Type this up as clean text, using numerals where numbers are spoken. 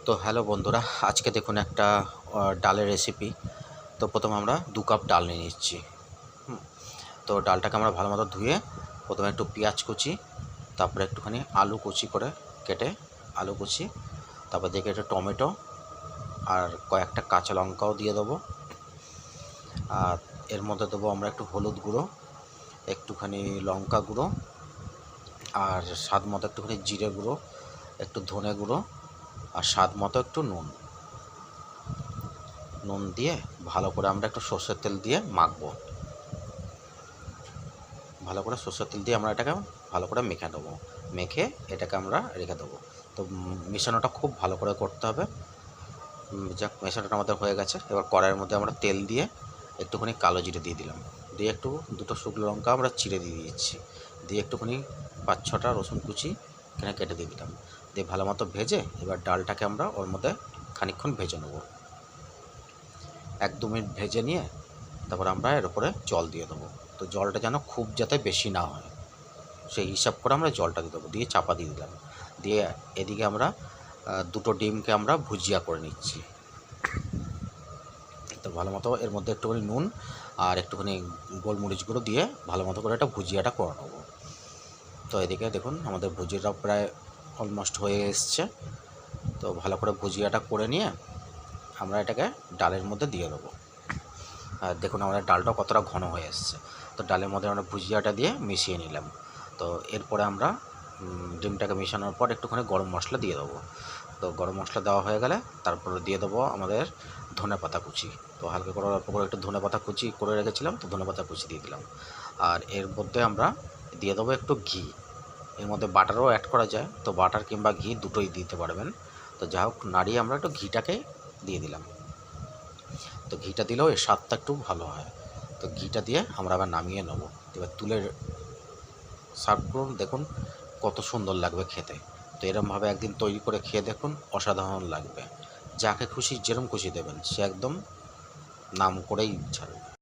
তো হ্যালো বন্ধুরা, আজকে দেখুন একটা ডালের রেসিপি। তো প্রথমে আমরা 2 কাপ ডাল নিয়ে নিচ্ছি। তো ডালটাকে আমরা ভালো মতো ধুয়ে প্রথমে একটু পেঁয়াজ কুচি, তারপরে একটুখানি আলু কুচি করে কেটে আলু কুচি, তারপর দেখে একটা টমেটো আর কয়েকটা কাঁচা লঙ্কাও দিয়ে দেবো। আর এর মধ্যে দেবো আমরা একটু হলুদ গুঁড়ো, একটুখানি লঙ্কা গুঁড়ো, আর স্বাদ মতো একটুখানি জিরে গুঁড়ো, একটু ধনে গুঁড়ো, আর স্বাদ মতো একটু নুন দিয়ে ভালো করে আমরা একটু সর্ষের তেল দিয়ে মাখবো। ভালো করে সর্ষের তেল দিয়ে আমরা এটাকে ভালো করে মেখে দেবো। মেখে এটাকে আমরা রেখে দেবো। তো মেশানোটা খুব ভালো করে করতে হবে। যাক, মেশানোটা আমাদের হয়ে গেছে। এবার কড়াইয়ের মধ্যে আমরা তেল দিয়ে একটুখানি কালো জিরে দিয়ে দিলাম, দিয়ে একটু দুটো শুকনো লঙ্কা আমরা চিড়ে দিয়ে দিচ্ছি, দিয়ে একটুখানি 5-6টা রসুন কুচি এখানে কেটে দিয়ে দিলাম, দিয়ে ভালো মতো ভেজে এবার ডালটাকে আমরা ওর মধ্যে খানিকক্ষণ ভেজে নেবো। 1-2 মিনিট ভেজে নিয়ে তারপর আমরা এর উপরে জল দিয়ে দেবো। তো জলটা যেন খুব যাতে বেশি না হয় সেই হিসাব করে আমরা জলটা দিয়ে দেবো, দিয়ে চাপা দিয়ে দিলাম। দিয়ে এদিকে আমরা 2টো ডিমকে আমরা ভুজিয়া করে নিচ্ছি। তো ভালো মতো এর মধ্যে একটুখানি নুন আর একটুখানি গোলমরিচ গুঁড়ো দিয়ে ভালো মতো করে এটা ভুজিয়াটা করে নেবো। তো এদিকে দেখুন আমাদের ভুজিয়াটা প্রায় অলমোস্ট হয়ে এসছে। তো ভালো করে ভুজিয়াটা করে নিয়ে আমরা এটাকে ডালের মধ্যে দিয়ে দেবো। আর দেখুন আমাদের ডালটা কতটা ঘন হয়ে এসছে। তো ডালের মধ্যে আমরা ভুজিয়াটা দিয়ে মিশিয়ে নিলাম। তো এরপরে আমরা ডিমটাকে মেশানোর পর একটুখানি গরম মশলা দিয়ে দেবো। তো গরম মশলা দেওয়া হয়ে গেলে তারপরে দিয়ে দেবো আমাদের ধনেপাতা কুচি। তো হালকা করে অল্প করে একটু ধনেপাতা কুচি করে রেখেছিলাম, তো ধনেপাতা কুচি দিয়ে দিলাম। আর এর মধ্যে আমরা দিয়ে দেবো একটু ঘি। এর মধ্যে বাটারও অ্যাড করা যায়, তো বাটার কিংবা ঘি দুটোই দিতে পারবেন। তো যা হোক, নাড়িয়ে আমরা একটু ঘিটাকে দিয়ে দিলাম। তো ঘিটা দিলেও এর স্বাদটা একটু ভালো হয়। তো ঘিটা দিয়ে আমরা আবার নামিয়ে নেবো। এবার তুলে সার্ভ করুন, দেখুন কত সুন্দর লাগবে খেতে। তো এরমভাবে একদিন তৈরি করে খেয়ে দেখুন, অসাধারণ লাগবে। যাকে খুশি যেরম খুশি দেবেন, সে একদম নাম করেই ছাড়বে।